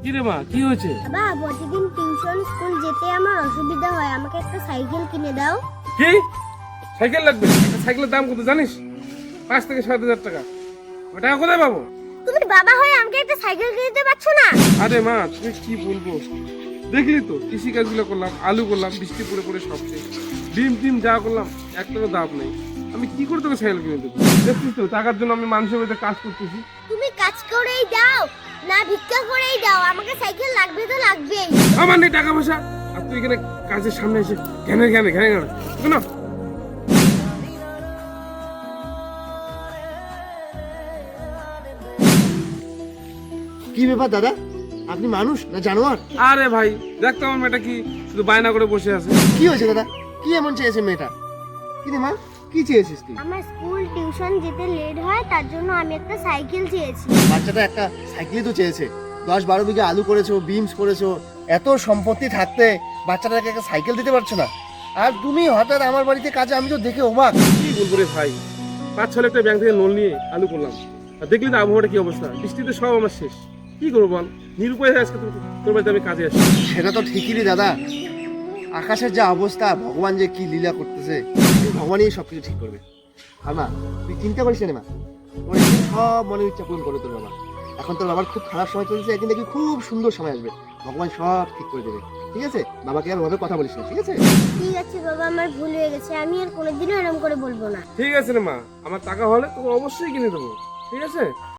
কি রে মা, কি হয়েছে? বাবা, প্রতিদিন টিউশন স্কুল যেতে আমার অসুবিধা হয়, আমাকে একটা সাইকেল কিনে দাও। কি সাইকেল লাগবে? একটা সাইকেলের দাম কত জানিস? 5 থেকে 7,000 টাকা। ওই টাকা কোথায় পাবো? তুমি বাবা হয়ে আমাকে একটা সাইকেল কিনে দিতে পারছো না? আরে মা, তুই কি বলবো, দেখলি তো কৃষি কাজগুলো করলাম, আলু করলাম, বৃষ্টি পড়ে পড়ে সব শেষ। ডিম যা করলাম, একটারও দাম নেই। আমি কি করে তোকে সাইকেল কিনে দেবো? দেখছিস তো টাকার জন্য আমি মানুষের বাড়িতে কাজ করতেছি। তুমি কাজ করেই দাও না ভিক্ষা করেই দাও, আমাকে সাইকেল লাগবে তো লাগবেই। আমার নেই টাকা পয়সা, আর তুই এখানে কাজের সামনে এসে ঘ্যানে ঘ্যানে কেন? কি ব্যাপার দাদা, আপনি মানুষ না জানোয়ার? আরে ভাই, দেখ তো আমার মেয়েটা কি শুধু বায়না করে বসে আছে। কি হয়েছে দাদা, কি এমন চেয়েছে মেয়েটা? কি রে মা, কি চেয়েছিস তুই? আমার স্কুল টিউশন যেতে লেট হয়, তার জন্য আমি একটা সাইকেল চেয়েছি। বাচ্চাটা একটা সাইকেলই তো চেয়েছে। 10-12 বিঘা আলু করেছো, বিমস করেছো, এত সম্পত্তি থাকতে বাচ্চাটাকে একটা সাইকেল দিতে পারছো না? আর তুমি হঠাৎ আমার বাড়িতে কাজে, আমি তো দেখে অবাক। কি বলবো রে ভাই, 5-6 লাখ টাকা ব্যাংক থেকে লোন নিয়ে আলু করলাম, আর দেখলি তো আবহাওয়াটা কি অবস্থা, বৃষ্টিতে সব আমার শেষ। কি করবো বল, নিরুপায় হয়ে আজকে তোর বাড়িতে আমি কাজে আসি। সেটা তো ঠিকই রে দাদা, আকাশের যা অবস্থা, ভগবান যে কি লীলা করতেছে, ভগবানই সবকিছু ঠিক করবে। আর মা, তুই চিন্তা করিস না রে মা, তোর একদিন সব মনের ইচ্ছা পূরণ করবে তোর বাবা। এখন তোর বাবার খুব খারাপ সময় চলছে, একদিন দেখবি খুব সুন্দর সময় আসবে, ভগবান সব ঠিক করে দেবে। ঠিক আছে, বাবাকে আর ওভাবে কথা বলিস না, ঠিক আছে? ঠিক আছে বাবা, আমার ভুল হয়ে গেছে, আমি আর কোনোদিনও এরকম করে বলবো না। ঠিক আছে রে মা, আমার টাকা হলে তোকে অবশ্যই কিনে দেবো, ঠিক আছে?